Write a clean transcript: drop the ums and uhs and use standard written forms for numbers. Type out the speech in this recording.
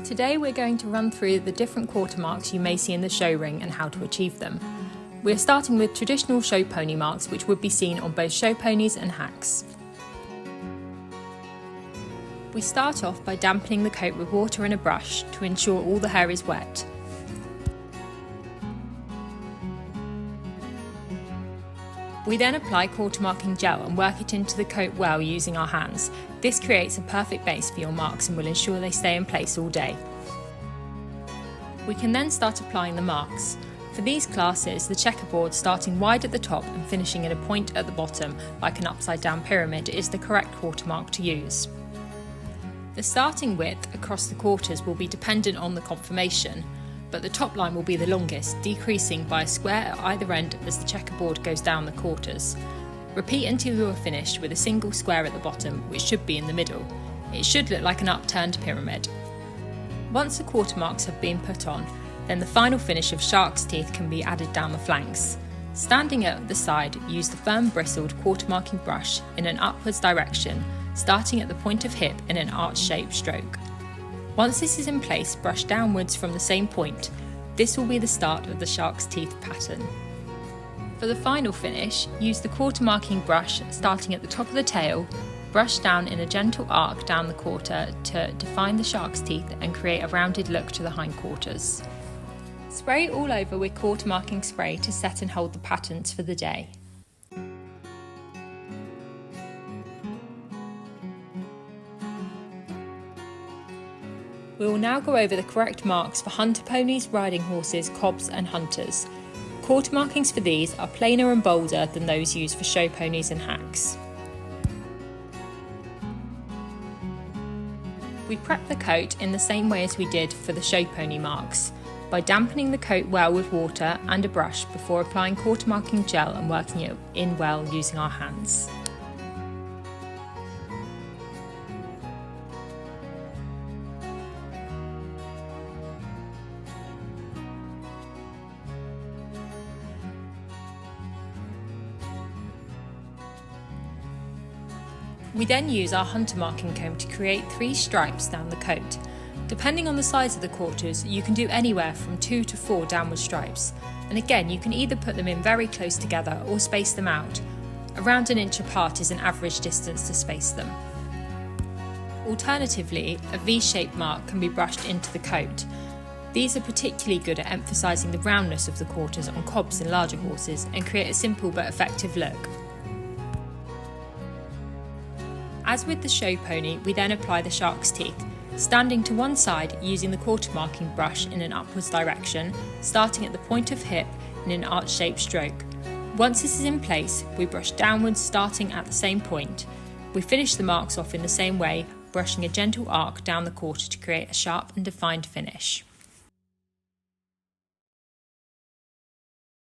Today we're going to run through the different quarter marks you may see in the show ring and how to achieve them. We're starting with traditional show pony marks, which would be seen on both show ponies and hacks. We start off by dampening the coat with water and a brush to ensure all the hair is wet. We then apply quarter marking gel and work it into the coat well using our hands. This creates a perfect base for your marks and will ensure they stay in place all day. We can then start applying the marks. For these classes, the checkerboard starting wide at the top and finishing in a point at the bottom, like an upside down pyramid, is the correct quarter mark to use. The starting width across the quarters will be dependent on the conformation, but the top line will be the longest, decreasing by a square at either end as the checkerboard goes down the quarters. Repeat until you are finished with a single square at the bottom, which should be in the middle. It should look like an upturned pyramid. Once the quarter marks have been put on, then the final finish of shark's teeth can be added down the flanks. Standing at the side, use the firm bristled quarter marking brush in an upwards direction, starting at the point of hip in an arch-shaped stroke. Once this is in place, brush downwards from the same point. This will be the start of the shark's teeth pattern. For the final finish, use the quarter marking brush starting at the top of the tail, brush down in a gentle arc down the quarter to define the shark's teeth and create a rounded look to the hindquarters. Spray all over with quarter marking spray to set and hold the patterns for the day. We will now go over the correct marks for hunter ponies, riding horses, cobs and hunters. Quarter markings for these are plainer and bolder than those used for show ponies and hacks. We prep the coat in the same way as we did for the show pony marks, by dampening the coat well with water and a brush before applying quarter marking gel and working it in well using our hands. We then use our hunter marking comb to create 3 stripes down the coat. Depending on the size of the quarters, you can do anywhere from 2 to 4 downward stripes, and again you can either put them in very close together or space them out. Around an inch apart is an average distance to space them. Alternatively, a V-shaped mark can be brushed into the coat. These are particularly good at emphasising the roundness of the quarters on cobs and larger horses and create a simple but effective look. As with the show pony, we then apply the shark's teeth, standing to one side using the quarter marking brush in an upwards direction, starting at the point of hip in an arch-shaped stroke. Once this is in place, we brush downwards starting at the same point. We finish the marks off in the same way, brushing a gentle arc down the quarter to create a sharp and defined finish.